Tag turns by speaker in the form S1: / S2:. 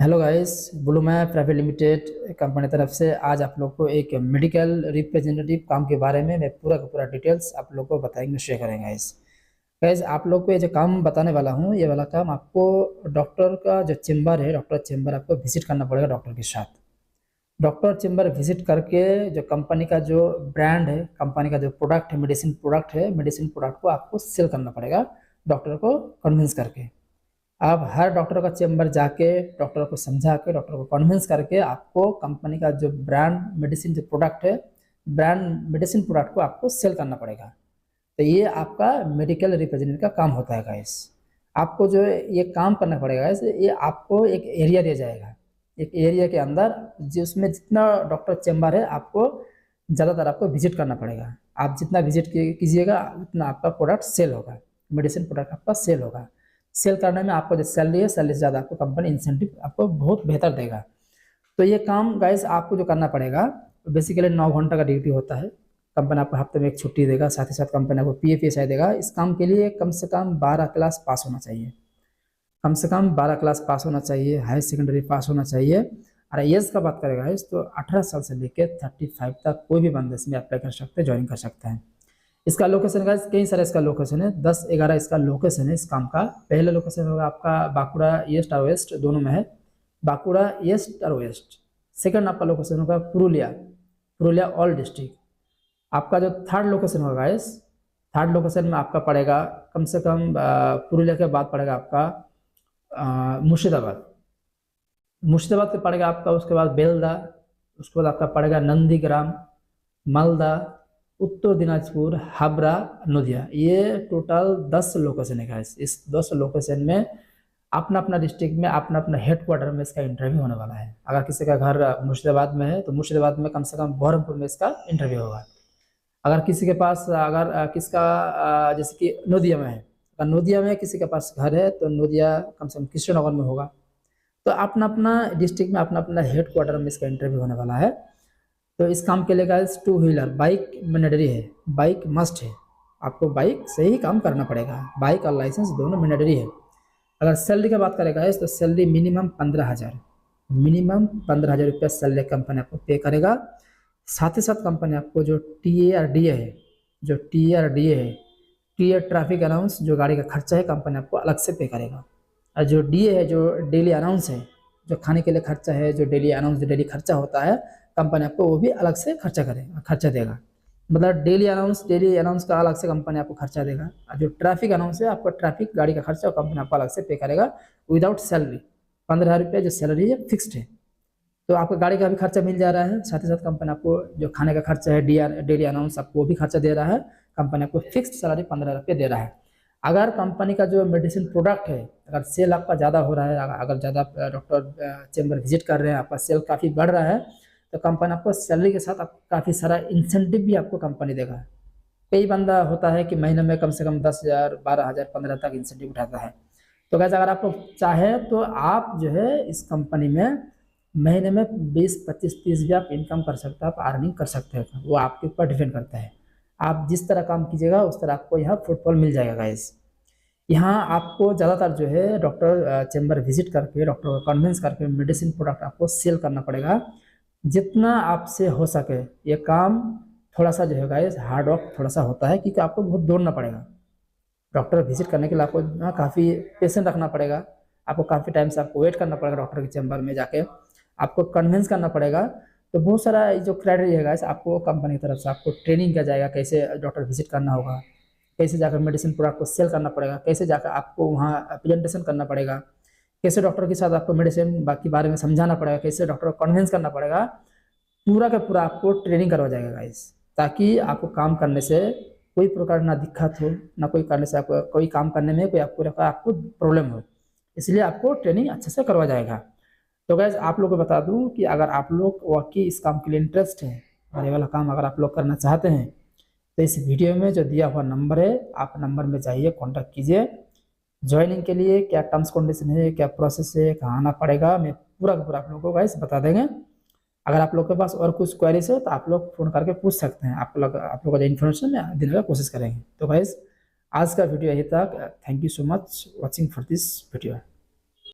S1: Hello guys, blue map private limited company तरफ से आज आप लोग को एक मेडिकल रिप्रेजेंटेटिव काम के बारे में मैं पूरा का पूरा डिटेल्स आप लोग को बताएंगे, शेयर करेंगे। गाइस आप लोग को ये जो काम बताने वाला हूँ, ये वाला काम आपको डॉक्टर का जो चेम्बर है, डॉक्टर चेम्बर आपको विजिट करना पड़ेगा। डॉक्टर के साथ डॉक्टर चेम्बर विजिट करके जो कंपनी का जो ब्रांड है, कंपनी का जो प्रोडक्ट है, मेडिसिन प्रोडक्ट है, मेडिसिन प्रोडक्ट को आपको सेल करना पड़ेगा डॉक्टर को कन्विंस करके। आप हर डॉक्टर का चेम्बर जाके डॉक्टर को समझा के डॉक्टर को कन्विंस करके आपको कंपनी का जो ब्रांड मेडिसिन जो प्रोडक्ट है, ब्रांड मेडिसिन प्रोडक्ट को आपको सेल करना पड़ेगा। तो ये आपका मेडिकल रिप्रेजेंटेटिव का काम होता है गाइस। आपको जो ये काम करना पड़ेगा गाइस, ये आपको एक एरिया दिया जाएगा। एक एरिया के अंदर जिसमें जितना डॉक्टर चेम्बर है, आपको ज़्यादातर आपको विजिट करना पड़ेगा। आप जितना विजिट कीजिएगा उतना आपका प्रोडक्ट सेल होगा, मेडिसिन प्रोडक्ट आपका सेल होगा। सेल करने में आपको जो सैलरी है, सैलरी से ज़्यादा आपको कंपनी इंसेंटिव आपको बहुत बेहतर देगा। तो ये काम गाइस आपको जो करना पड़ेगा, बेसिकली 9 घंटा का ड्यूटी होता है। कंपनी आपको हफ्ते में एक छुट्टी देगा, साथ ही साथ कंपनी आपको PF देगा। इस काम के लिए कम से कम 12 क्लास पास होना चाहिए, कम से कम 12 क्लास पास होना चाहिए, हायर सेकेंडरी पास होना चाहिए। और एज का बात करेगा गाइस तो 18 साल से लेकर 35 तक कोई भी बंदा इसमें अप्लाई कर सकते हैं, ज्वाइन कर सकते हैं। इसका लोकेशन गाइस कई सारे इसका लोकेशन है, 10-11 इसका लोकेशन है इस काम का। पहला लोकेशन होगा आपका बांकुड़ा ईस्ट और वेस्ट दोनों में है, बांकुड़ा ईस्ट और वेस्ट। सेकंड आपका लोकेशन होगा पुरुलिया ऑल डिस्ट्रिक्ट। आपका जो थर्ड लोकेशन होगा गाइस, थर्ड लोकेशन में आपका पड़ेगा कम से कम पुरुलिया के बाद पड़ेगा आपका मुर्शिदाबाद के पड़ेगा आपका, उसके बाद बेलदा, उसके बाद आपका पड़ेगा नंदीग्राम, मालदा, उत्तर दिनाजपुर, हावड़ा, नदिया। ये टोटल 10 लोकेशन है गाइस। इस 10 लोकेशन में अपना अपना डिस्ट्रिक्ट में अपना अपना हेडक्वार्टर में इसका इंटरव्यू होने वाला है। अगर किसी का घर मुर्शिदाबाद में है तो मुर्शिदाबाद में कम से कम बहरमपुर में इसका इंटरव्यू होगा। अगर किसी के पास किसका जैसे कि नदिया में है, अगर नदिया में किसी के पास घर है तो नदिया कम से कम कृष्णनगर में होगा। तो अपना अपना डिस्ट्रिक्ट में अपना अपना हेडक्वार्टर में इसका इंटरव्यू होने वाला है। तो इस काम के लिए गाइस 2 व्हीलर बाइक मैंडेटरी है, बाइक मस्ट है। आपको बाइक से ही काम करना पड़ेगा, बाइक और लाइसेंस दोनों मैंडेटरी है। अगर सैलरी की बात करें गाइस तो सैलरी मिनिमम 15,000 रुपया सैलरी कंपनी आपको पे करेगा। साथ ही साथ कंपनी आपको जो TARDA है, जो TARDA है, टीयर ट्रैफिक अनाउंस, जो गाड़ी का खर्चा है कंपनी आपको अलग से पे करेगा। और जो DA है, जो डेली अनाउंस है, जो खाने के लिए खर्चा है, जो डेली अनाउंस जो डेली खर्चा होता है, कंपनी आपको वो भी अलग से खर्चा देगा। मतलब डेली अनाउंस का अलग से कंपनी आपको खर्चा देगा। और जो ट्रैफिक अनाउंस है, आपको ट्रैफिक गाड़ी का खर्चा कंपनी आपको अलग से पे करेगा विदाउट सैलरी। 15,000 रुपया जो सैलरी है फिक्स्ड है। तो आपको गाड़ी का भी खर्चा मिल जा रहा है, साथ ही साथ कंपनी आपको जो खाने का खर्चा है, डेली अनाउंस, आपको वो भी खर्चा दे रहा है। कंपनी आपको फिक्स्ड सैलरी 15,000 रुपये दे रहा है। अगर कंपनी का जो मेडिसिन प्रोडक्ट है, अगर सेल आपका ज़्यादा हो रहा है, अगर ज़्यादा डॉक्टर चेम्बर विजिट कर रहे हैं, आपका सेल काफ़ी बढ़ रहा है, तो कंपनी आपको सैलरी के साथ आपको काफ़ी सारा इंसेंटिव भी आपको कंपनी देगा। कई बंदा होता है कि महीने में कम से कम 10,000, 12,000, 15 तक इंसेंटिव उठाता है। तो वैसे अगर आप लोग चाहें तो आप जो है इस कंपनी में महीने में 20, 25, 30 भी आप इनकम कर सकते हैं, आप अर्निंग कर सकते हैं। वो आपके ऊपर डिपेंड करता है। आप जिस तरह काम कीजिएगा उस तरह आपको यहाँ फुटफॉल मिल जाएगा गाइस। यहाँ आपको ज़्यादातर जो है डॉक्टर चेम्बर विजिट करके, डॉक्टर को कन्विंस करके मेडिसिन प्रोडक्ट आपको सेल करना पड़ेगा। जितना आपसे हो सके ये काम थोड़ा सा जो है गाइस हार्ड वर्क थोड़ा सा होता है, क्योंकि आपको बहुत दौड़ना पड़ेगा। डॉक्टर विजिट करने के लिए आपको काफ़ी पेशेंस रखना पड़ेगा, आपको काफ़ी टाइम से आपको वेट करना पड़ेगा डॉक्टर के चैम्बर में जाके, आपको कन्विंस करना पड़ेगा। तो बहुत सारा जो क्राइटेरिया है गाइस, आपको कंपनी की तरफ से आपको ट्रेनिंग किया जाएगा, कैसे डॉक्टर विजिट करना होगा, कैसे जाकर मेडिसिन प्रोडक्ट को सेल करना पड़ेगा, कैसे जाकर आपको वहाँ प्रेजेंटेशन करना पड़ेगा, कैसे डॉक्टर के साथ आपको मेडिसिन बाकी बारे में समझाना पड़ेगा, कैसे डॉक्टर को कन्विंस करना पड़ेगा। पूरा का पूरा आपको ट्रेनिंग करवा जाएगा गाइस, ताकि आपको काम करने से कोई प्रकार ना दिक्कत हो, ना कोई करने से आपको कोई काम करने में कोई आपको प्रॉब्लम हो। इसलिए आपको ट्रेनिंग अच्छे से करवा जाएगा। तो गाइस आप लोग को बता दूं कि अगर आप लोग वाकई इस काम के लिए इंटरेस्ट है और ये वाला काम अगर आप लोग करना चाहते हैं, तो इस वीडियो में जो दिया हुआ नंबर है, आप नंबर में जाइए, कॉन्टैक्ट कीजिए। ज्वाइनिंग के लिए क्या टर्म्स कंडीशन है, क्या प्रोसेस है, कहाँ आना पड़ेगा, मैं पूरा का पूरा आप लोगों को गाइस बता देंगे। अगर आप लोग के पास और कुछ क्वेरीज है तो आप लोग फ़ोन करके पूछ सकते हैं। आप लोग को जो इन्फॉर्मेशन देने का कोशिश करेंगे। तो गाइस आज का वीडियो यही तक। Thank you so much watching for this video.